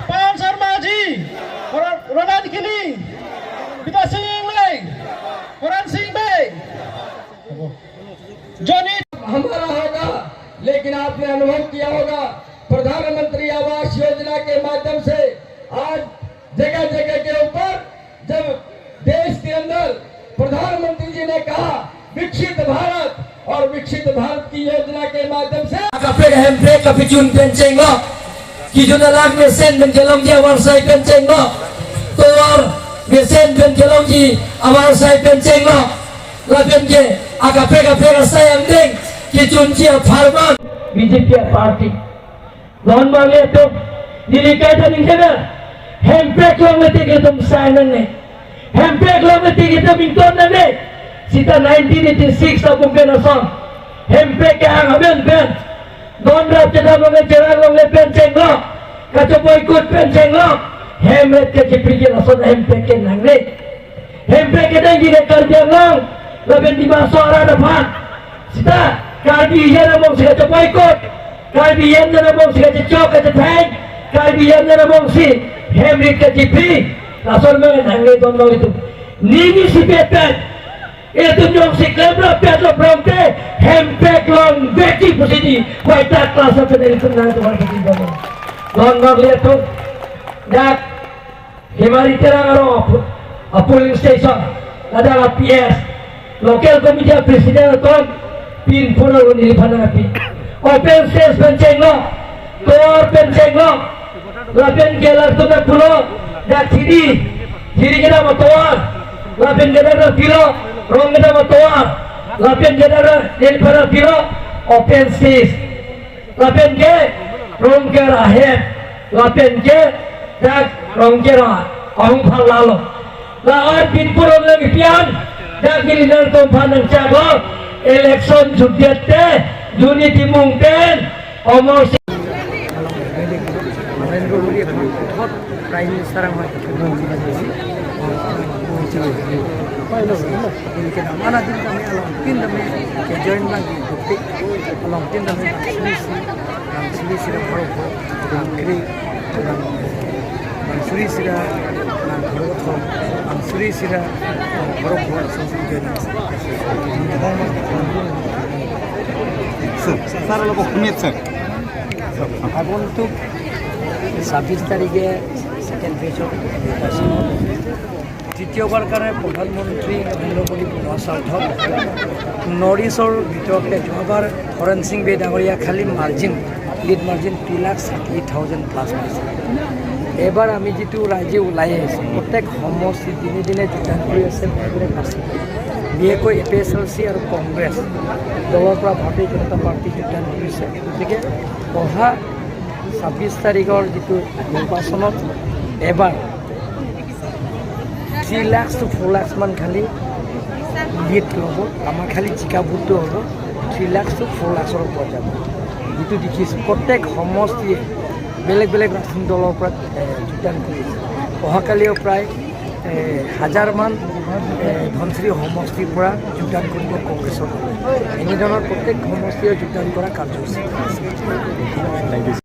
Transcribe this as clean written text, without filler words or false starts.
पायल Sharma ji, Ronan killing, पिता सिंह इंगले, कुरान सिंह भाई, Johnny हमारा होगा। लेकिन आपने अनुभव किया होगा प्रधानमंत्री आवास योजना के माध्यम से आज जगह जगह के ऊपर जब देश के अंदर प्रधानमंत्री जी ने कहा विकसित भारत, और विकसित भारत की योजना के माध्यम से बीजेपी पार्टी लोन मांगे तो दिल्ली कहता नहीं है ना हेम्पेक लोग में थे कि तुम साइनन ने हेम्पेक लोग में थे कि तुम इंटोन ने सीता 1986 तक मुमकिन असम हेम्पेक के आंग हमें पेन दोन रात चला मंगे चला लोग में पेन चेंगो कचो कोई कुछ पेन चेंगो हेम्पेक के चिपड़ी के असम हेम्पेक के नंगे हेम्पेक के नहीं गिरे कर दिया लोग लबें दिमाग सोरा दफान Sita Kali yan na mong sila sa boycott. Kali yan na mong sila sa chok at sa tank. Kali yan na mong si Henry Kajipi. Nasol mga nangyay doon mga ito. Nini si Petan. Ito yung si Clebra Pedro Bronte. Hempek long Betty po sini. Kaya takla sa pinalitong na ito mga katiba mo. Doon mga ito. Dak. Himari tirang aro. A polling station. Ada PS. Local committee president ito. Pin puno nilipan napi. Open space pencenglo, door pencenglo, lapen gelar tu nak puno, dah ciri kita motor, lapen gelar pilo, rong kita motor, lapen gelar nilipan pilo, open space, lapen ke rong gelar head, lapen ke dah rong gelar, orang pal lalu, lah pin puno lagi pian, dah kiri dan tumpah nang cago. Election judete unity mungkin omong prime minister ang mana din kami along tin kami ke join lang di along tin kami sili sila baro ang kri ang suri sila ang baro ang suri sila ang baro so Sir, lo kami sir. Untuk 26 তারিখে second phase দ্বিতীয়বাৰ কাৰণে প্ৰধানমন্ত্ৰী Narendra Modi প্ৰচাৰ্ধত north ইষ্টৰ ভিতৰতে যোৱাবাৰ হৰণ সিং বে ডাঙৰীয়া খালী মাৰ্জিন লিড মাৰ্জিন 3,60,000 প্লাছ পাইছে। এবাৰ আমি যিটো ৰাজ্যে ওলাই আহিছোঁ প্ৰত্যেক সমষ্টি দিনে দিনে যোগদান কৰি আছে বেলেগ আছে বিশেষকৈ APSLC আৰু কংগ্ৰেছ দলৰ পৰা ভাৰতীয় জনতা পাৰ্টি যোগদান কৰিছে। গতিকে অহা 26 তাৰিখৰ যিটো নিৰ্বাচনত এবাৰ 3 লাখ to 4 লাখ মান খালি লিড ল'ব। আমাৰ খালি জিকা ভোটটো হ'ব 3 লাখ to 4 লাখৰ ওপৰত যাব। যিটো দেখিছোঁ প্ৰত্যেক সমষ্টিয়ে বেলেগ বেলেগ ৰাজনৈতিক দলৰ পৰা যোগদান কৰিছে। অহাকালিও প্ৰায় 1000 মান ধনশ্ৰী সমষ্টিৰ পৰা যোগদান কৰিব কংগ্ৰেছৰ। এনেধৰণৰ প্ৰত্যেক সমষ্টিয়ে যোগদান কৰা কাৰ্যসূচী।